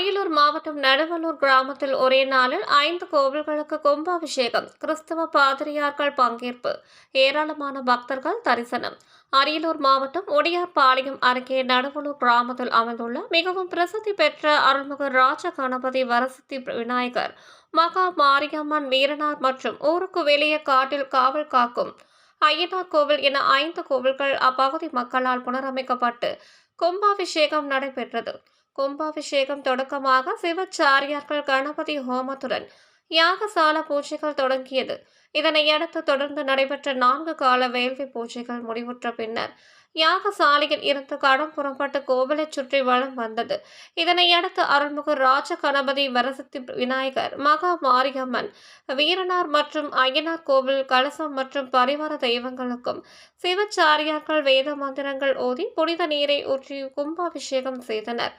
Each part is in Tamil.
அரியலூர் மாவட்டம் நடுவலூர் கிராமத்தில் ஒரே நாளில் 5 கோவில்களுக்கு கும்பாபிஷேகம். கிறிஸ்தவ பாதிரியார்கள் பங்கேற்பு. ஏராளமான பக்தர்கள் தரிசனம். அரியலூர் மாவட்டம் ஒடியார்பாளையம் அருகே நடுவலூர் கிராமத்தில் அமைந்துள்ள மிகவும் பிரசித்தி பெற்ற அருள்மிகு ராஜ கணபதி வரசித்தி விநாயகர், மகா மாரியம்மன், வீரனார் மற்றும் ஊருக்கு வெளியே காட்டில் காவல் காக்கும் ஐயனார் கோவில் என 5 கோவில்கள் அப்பகுதி மக்களால் புனரமைக்கப்பட்டு கும்பாபிஷேகம் நடைபெற்றது. கும்பாபிஷேகம் தொடக்கமாக சிவாச்சாரியார்கள் கணபதி ஹோமத்துடன் யாகசால பூஜைகள் தொடங்கியது. இதனையடுத்து தொடர்ந்து நடைபெற்ற 4 கால வேள்வி பூஜைகள் முடிவுற்ற பின்னர் யாகசாலையில் இருந்து கடம் புறப்பட்டு கோவிலை சுற்றி வலம் வந்தது. இதனையடுத்து அருள்மிகு ராஜ கணபதி வரசித்தி விநாயகர், மகா மாரியம்மன், வீரனார் மற்றும் ஐயனார் கோவில் கலசம் மற்றும் பரிவார தெய்வங்களுக்கும் சிவாச்சாரியார்கள் வேத மந்திரங்கள் ஓதி புனித நீரை ஊற்றி கும்பாபிஷேகம் செய்தனர்.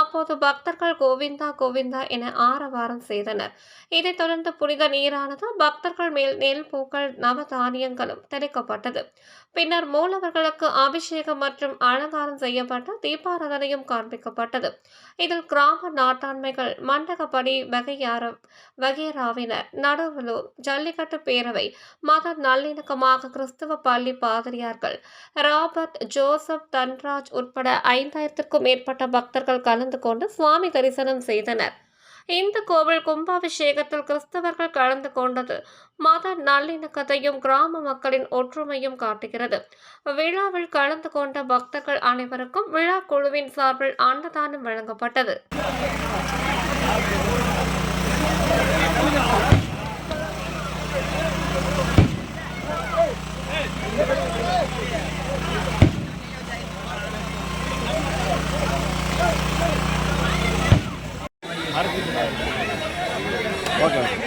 அப்போது பக்தர்கள் கோவிந்தா கோவிந்தா என ஆரவாரம் செய்தனர். இதைத் தொடர்ந்து புனித நீரானது பக்தர்கள் மேல் நெல், பூக்கள், நவதானியங்களும் தெளிக்கப்பட்டது. பின்னர் மூலவர்களுக்கு அபிஷேகம் மற்றும் அலங்காரம் செய்யப்பட்ட தீபாராதனையும் காண்பிக்கப்பட்டது. இதில் கிராம நாட்டாண்மைகள், மண்டகப்படி வகையராவினர், நடுவலூர் ஜல்லிக்கட்டு பேரவை, மத நல்லிணக்கமாக கிறிஸ்தவ பள்ளி பாதிரியார்கள் ராபர்ட், ஜோசப், தன்ராஜ் உட்பட 5000க்கும் மேற்பட்ட பக்தர்கள் கலந்து கொண்டு சுவாமி தரிசனம் செய்தனர். இந்த கோவில் கும்பாபிஷேகத்தில் கிறிஸ்தவர்கள் கலந்து கொண்டது மத நல்லிணக்கத்தையும் கிராம மக்களின் ஒற்றுமையும் காட்டுகிறது. விழாவில் கலந்து கொண்ட பக்தர்கள் அனைவருக்கும் விழா குழுவின் சார்பில் அன்னதானம் வழங்கப்பட்டது. Okay.